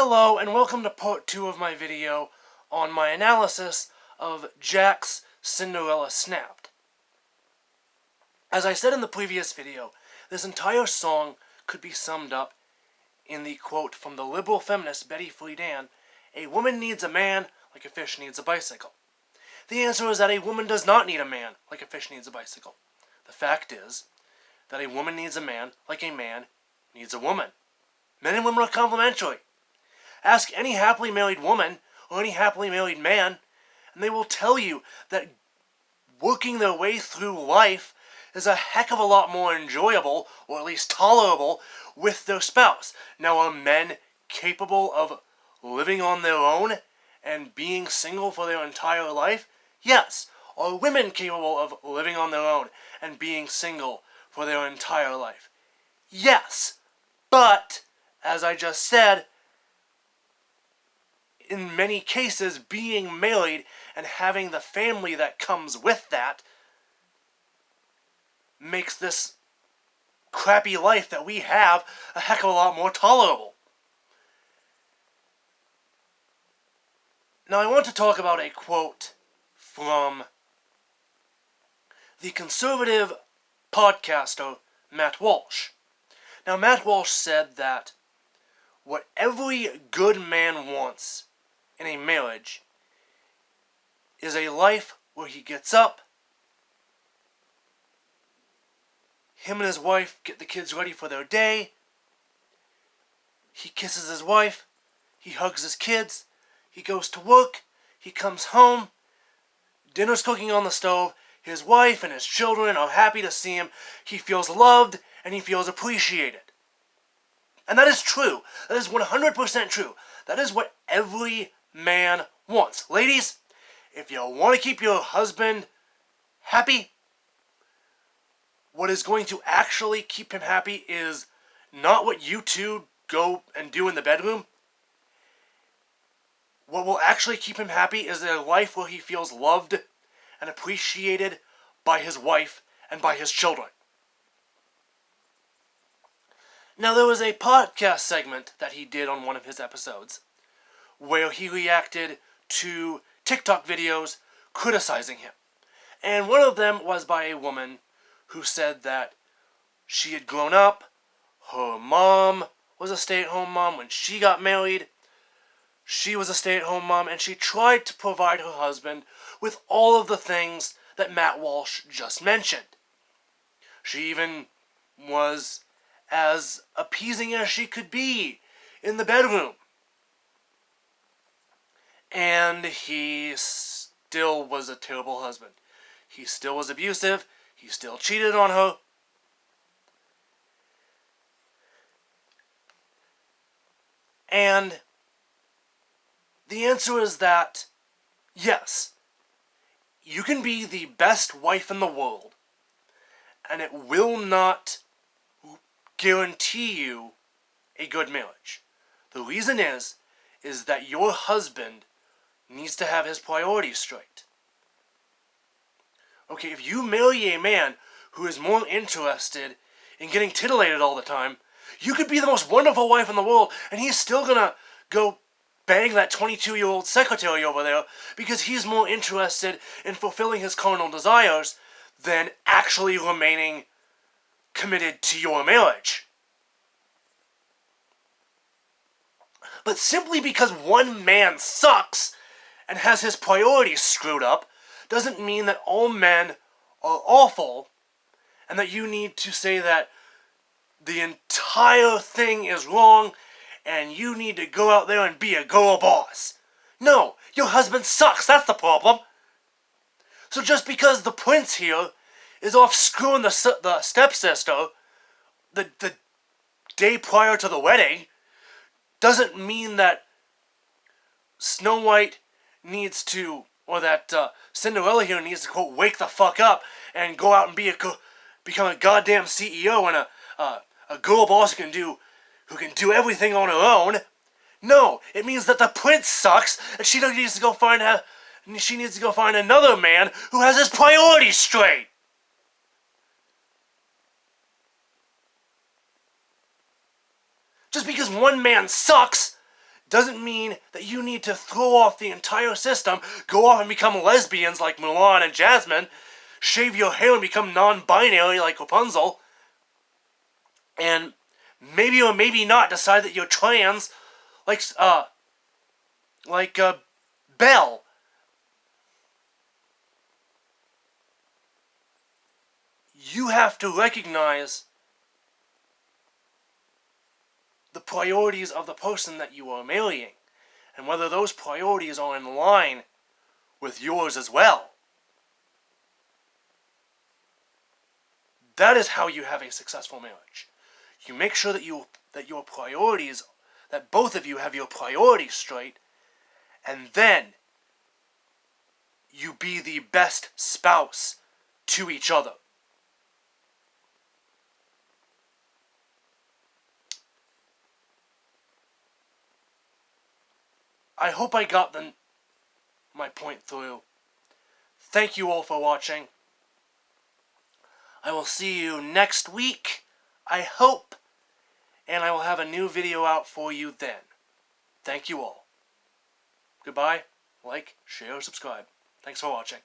Hello and welcome to part 2 of my video on my analysis of Jax Cinderella Snapped. As I said in the previous video, this entire song could be summed up in the quote from the liberal feminist Betty Friedan, "A woman needs a man like a fish needs a bicycle." The answer is that a woman does not need a man like a fish needs a bicycle. The fact is that a woman needs a man like a man needs a woman. Men and women are complementary. Ask any happily married woman or any happily married man, and they will tell you that working their way through life is a heck of a lot more enjoyable, or at least tolerable, with their spouse. Now, are men capable of living on their own and being single for their entire life? Yes. Are women capable of living on their own and being single for their entire life? Yes. But, as I just said, in many cases, being married and having the family that comes with that makes this crappy life that we have a heck of a lot more tolerable. Now, I want to talk about a quote from the conservative podcaster Matt Walsh. Now, Matt Walsh said that what every good man wants in a marriage is a life where he gets up, him and his wife get the kids ready for their day, he kisses his wife, he hugs his kids, he goes to work, he comes home, dinner's cooking on the stove, his wife and his children are happy to see him, he feels loved and he feels appreciated. And that is true. That is 100% true. That is what every man wants. Ladies, if you want to keep your husband happy, what is going to actually keep him happy is not what you two go and do in the bedroom. What will actually keep him happy is a life where he feels loved and appreciated by his wife and by his children. Now, there was a podcast segment that he did on one of his episodes where he reacted to TikTok videos criticizing him. And one of them was by a woman who said that she had grown up, her mom was a stay-at-home mom. When she got married, she was a stay-at-home mom, and she tried to provide her husband with all of the things that Matt Walsh just mentioned. She even was as appeasing as she could be in the bedroom. And he still was a terrible husband. He still was abusive. He still cheated on her. And the answer is that, yes, you can be the best wife in the world, and it will not guarantee you a good marriage. The reason is that your husband needs to have his priorities straight. Okay, if you marry a man who is more interested in getting titillated all the time, you could be the most wonderful wife in the world, and he's still gonna go bang that 22-year-old secretary over there because he's more interested in fulfilling his carnal desires than actually remaining committed to your marriage. But simply because one man sucks and has his priorities screwed up doesn't mean that all men are awful and that you need to say that the entire thing is wrong and you need to go out there and be a girl boss. No, your husband sucks, that's the problem. So just because the prince here is off screwing the stepsister the day prior to the wedding doesn't mean that Snow White needs to, or that Cinderella here needs to, quote, wake the fuck up and go out and become a goddamn CEO and a girl boss who can do everything on her own. No, it means that the prince sucks and she needs to go find another man who has his priorities straight. Just because one man sucks doesn't mean that you need to throw off the entire system, go off and become lesbians like Mulan and Jasmine, shave your hair and become non-binary like Rapunzel, and maybe or maybe not decide that you're trans like Belle. You have to recognize the priorities of the person that you are marrying, and whether those priorities are in line with yours as well. That is how you have a successful marriage. You make sure that your priorities, that both of you have your priorities straight, and then you be the best spouse to each other. I hope I got my point through. Thank you all for watching. I will see you next week, I hope, and I will have a new video out for you then. Thank you all. Goodbye. Like, share, subscribe. Thanks for watching.